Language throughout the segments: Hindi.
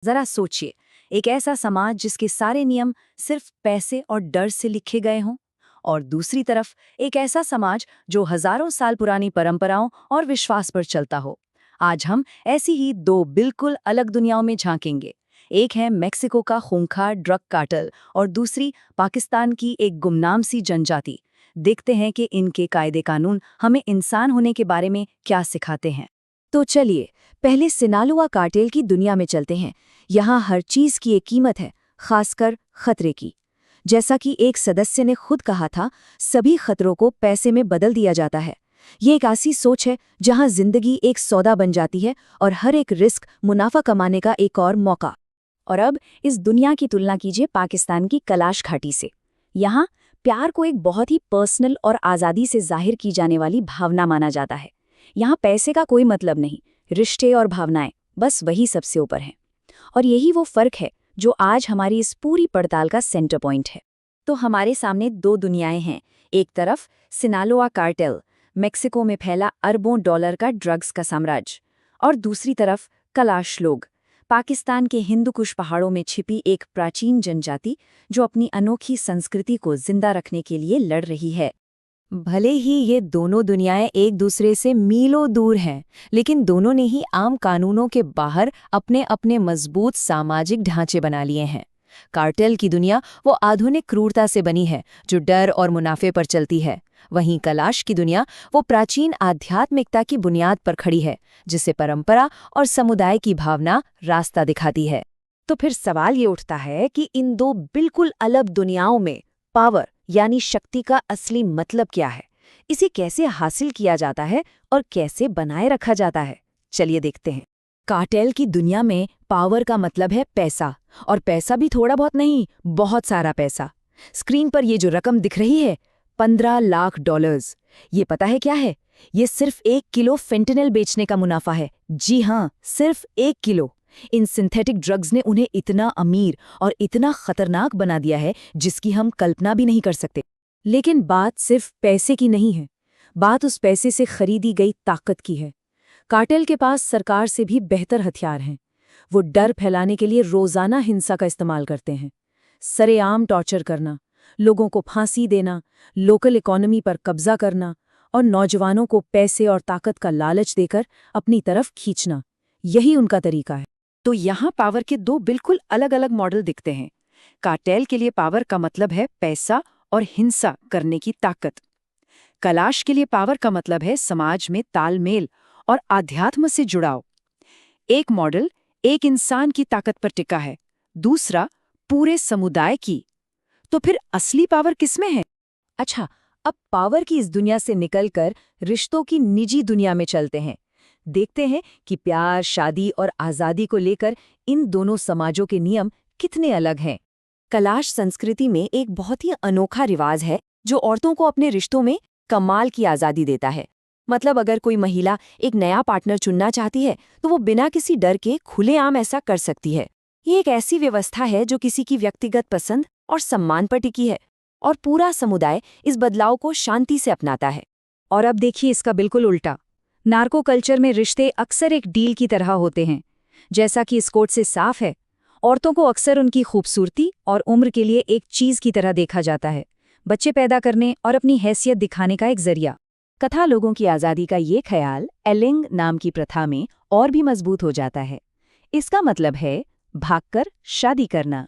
जरा सोचिए, एक ऐसा समाज जिसके सारे नियम सिर्फ पैसे और डर से लिखे गए हों, और दूसरी तरफ एक ऐसा समाज जो हजारों साल पुरानी परंपराओं और विश्वास पर चलता हो। आज हम ऐसी ही दो बिल्कुल अलग दुनियाओं में झांकेंगे। एक है मेक्सिको का खूंखार ड्रग कार्टेल और दूसरी पाकिस्तान की एक गुमनाम सी जनजाति। देखते हैं कि इनके कायदे कानून हमें इंसान होने के बारे में क्या सिखाते हैं। तो चलिए, पहले सिनालुआ कार्टेल की दुनिया में चलते हैं। यहाँ हर चीज की एक कीमत है, खासकर खतरे की। जैसा कि एक सदस्य ने खुद कहा था, सभी खतरों को पैसे में बदल दिया जाता है। ये एक ऐसी सोच है जहाँ जिंदगी एक सौदा बन जाती है और हर एक रिस्क मुनाफा कमाने का एक और मौका। और अब इस दुनिया की तुलना कीजिए पाकिस्तान की कैलाश घाटी से। यहाँ प्यार को एक बहुत ही पर्सनल और आज़ादी से जाहिर की जाने वाली भावना माना जाता है। यहाँ पैसे का कोई मतलब नहीं, रिश्ते और भावनाएं, बस वही सबसे ऊपर हैं। और यही वो फर्क है जो आज हमारी इस पूरी पड़ताल का सेंटर पॉइंट है। तो हमारे सामने दो दुनियाएं हैं। एक तरफ सिनालोआ कार्टेल, मेक्सिको में फैला अरबों डॉलर का ड्रग्स का साम्राज्य, और दूसरी तरफ कैलाश लोग, पाकिस्तान के हिंदुकुश पहाड़ों में छिपी एक प्राचीन जनजाति जो अपनी अनोखी संस्कृति को जिंदा रखने के लिए लड़ रही है। भले ही ये दोनों दुनियाएं एक दूसरे से मीलों दूर हैं, लेकिन दोनों ने ही आम कानूनों के बाहर अपने अपने मजबूत सामाजिक ढांचे बना लिए हैं। कार्टेल की दुनिया वो आधुनिक क्रूरता से बनी है जो डर और मुनाफे पर चलती है। वहीं कैलाश की दुनिया वो प्राचीन आध्यात्मिकता की बुनियाद पर खड़ी है, जिसे परंपरा और समुदाय की भावना रास्ता दिखाती है। तो फिर सवाल ये उठता है कि इन दो बिल्कुल अलग दुनियाओं में पावर यानी शक्ति का असली मतलब क्या है, इसे कैसे हासिल किया जाता है और कैसे बनाए रखा जाता है। चलिए देखते हैं। कार्टेल की दुनिया में पावर का मतलब है पैसा, और पैसा भी थोड़ा बहुत नहीं, बहुत सारा पैसा। स्क्रीन पर ये जो रकम दिख रही है, 15 लाख डॉलर्स। ये पता है क्या है? ये सिर्फ 1 किलो फेंटेनिल बेचने का मुनाफा है। जी हाँ, सिर्फ 1 किलो। इन सिंथेटिक ड्रग्स ने उन्हें इतना अमीर और इतना खतरनाक बना दिया है जिसकी हम कल्पना भी नहीं कर सकते। लेकिन बात सिर्फ पैसे की नहीं है, बात उस पैसे से खरीदी गई ताकत की है। कार्टेल के पास सरकार से भी बेहतर हथियार हैं। वो डर फैलाने के लिए रोजाना हिंसा का इस्तेमाल करते हैं। सरेआम टॉर्चर करना, लोगों को फांसी देना, लोकल इकोनॉमी पर कब्जा करना और नौजवानों को पैसे और ताकत का लालच देकर अपनी तरफ खींचना, यही उनका तरीका है। तो यहाँ पावर के दो बिल्कुल अलग अलग मॉडल दिखते हैं। कार्टेल के लिए पावर का मतलब है पैसा और हिंसा करने की ताकत। कैलाश के लिए पावर का मतलब है समाज में तालमेल और आध्यात्म से जुड़ाव। एक मॉडल एक इंसान की ताकत पर टिका है, दूसरा पूरे समुदाय की। तो फिर असली पावर किसमें है? अच्छा, अब पावर की इस दुनिया से निकलकर रिश्तों की निजी दुनिया में चलते हैं। देखते हैं कि प्यार, शादी और आज़ादी को लेकर इन दोनों समाजों के नियम कितने अलग हैं। कैलाश संस्कृति में एक बहुत ही अनोखा रिवाज है जो औरतों को अपने रिश्तों में कमाल की आज़ादी देता है। मतलब अगर कोई महिला एक नया पार्टनर चुनना चाहती है तो वो बिना किसी डर के खुलेआम ऐसा कर सकती है। ये एक ऐसी व्यवस्था है जो किसी की व्यक्तिगत पसंद और सम्मान पर टिकी है, और पूरा समुदाय इस बदलाव को शांति से अपनाता है। और अब देखिए इसका बिल्कुल उल्टा। नार्को कल्चर में रिश्ते अक्सर एक डील की तरह होते हैं। जैसा कि इस कोट से साफ है, औरतों को अक्सर उनकी खूबसूरती और उम्र के लिए एक चीज की तरह देखा जाता है, बच्चे पैदा करने और अपनी हैसियत दिखाने का एक जरिया। कथा लोगों की आज़ादी का ये ख्याल एलिंग नाम की प्रथा में और भी मजबूत हो जाता है। इसका मतलब है भागकर शादी करना।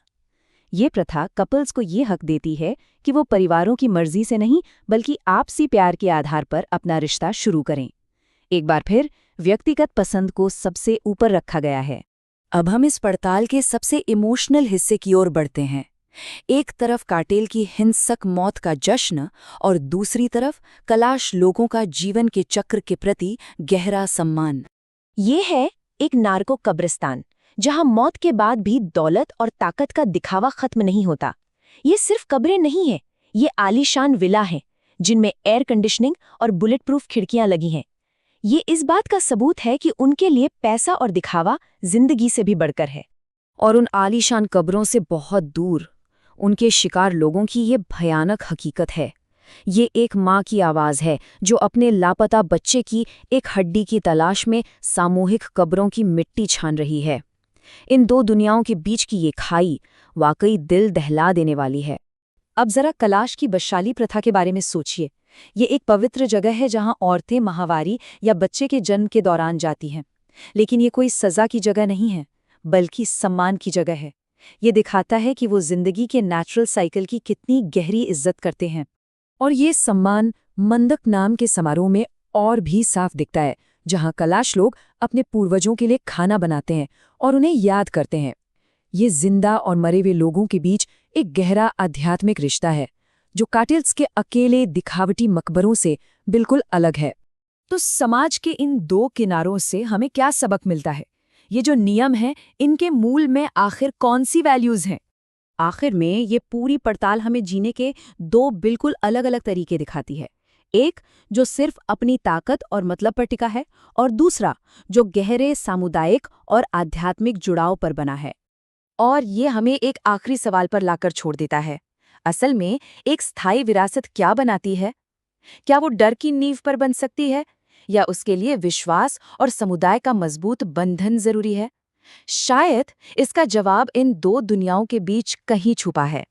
ये प्रथा कपल्स को ये हक देती है कि वो परिवारों की मर्जी से नहीं बल्कि आपसी प्यार के आधार पर अपना रिश्ता शुरू करें। एक बार फिर व्यक्तिगत पसंद को सबसे ऊपर रखा गया है। अब हम इस पड़ताल के सबसे इमोशनल हिस्से की ओर बढ़ते हैं। एक तरफ कार्टेल की हिंसक मौत का जश्न और दूसरी तरफ कैलाश लोगों का जीवन के चक्र के प्रति गहरा सम्मान। ये है एक नार्को कब्रिस्तान जहां मौत के बाद भी दौलत और ताकत का दिखावा खत्म नहीं होता। ये सिर्फ कब्रें नहीं हैं, ये आलीशान विला हैं जिनमें एयर कंडीशनिंग और बुलेट प्रूफ खिड़कियां लगी हैं। ये इस बात का सबूत है कि उनके लिए पैसा और दिखावा जिंदगी से भी बढ़कर है। और उन आलीशान कब्रों से बहुत दूर उनके शिकार लोगों की ये भयानक हकीकत है। ये एक माँ की आवाज़ है जो अपने लापता बच्चे की एक हड्डी की तलाश में सामूहिक कब्रों की मिट्टी छान रही है। इन दो दुनियाओं के बीच की ये खाई वाकई दिल दहला देने वाली है। अब जरा कलाश की बदशाली प्रथा के बारे में सोचिए। ये एक पवित्र जगह है जहां औरतें माहवारी या बच्चे के जन्म के दौरान जाती हैं। लेकिन ये कोई सजा की जगह नहीं है, बल्कि सम्मान की जगह है। ये दिखाता है कि वो जिंदगी के नेचुरल साइकिल की कितनी गहरी इज्जत करते हैं। और ये सम्मान मंदक नाम के समारोह में और भी साफ दिखता है, जहां कलाश लोग अपने पूर्वजों के लिए खाना बनाते हैं और उन्हें याद करते हैं। ये जिंदा और मरे हुए लोगों के बीच एक गहरा आध्यात्मिक रिश्ता है, जो काटिल्स के अकेले दिखावटी मकबरों से बिल्कुल अलग है। तो समाज के इन दो किनारों से हमें क्या सबक मिलता है? ये जो नियम हैं, इनके मूल में आखिर कौन सी वैल्यूज हैं? आखिर में ये पूरी पड़ताल हमें जीने के दो बिल्कुल अलग-अलग तरीके दिखाती है। एक जो सिर्फ अपनी ताकत और मतलब पर टिका है, और दूसरा जो गहरे सामुदायिक और आध्यात्मिक जुड़ाव पर बना है। और ये हमें एक आखिरी सवाल पर लाकर छोड़ देता है। असल में एक स्थायी विरासत क्या बनाती है? क्या वो डर की नींव पर बन सकती है, या उसके लिए विश्वास और समुदाय का मजबूत बंधन जरूरी है? शायद इसका जवाब इन दो दुनियाओं के बीच कहीं छुपा है।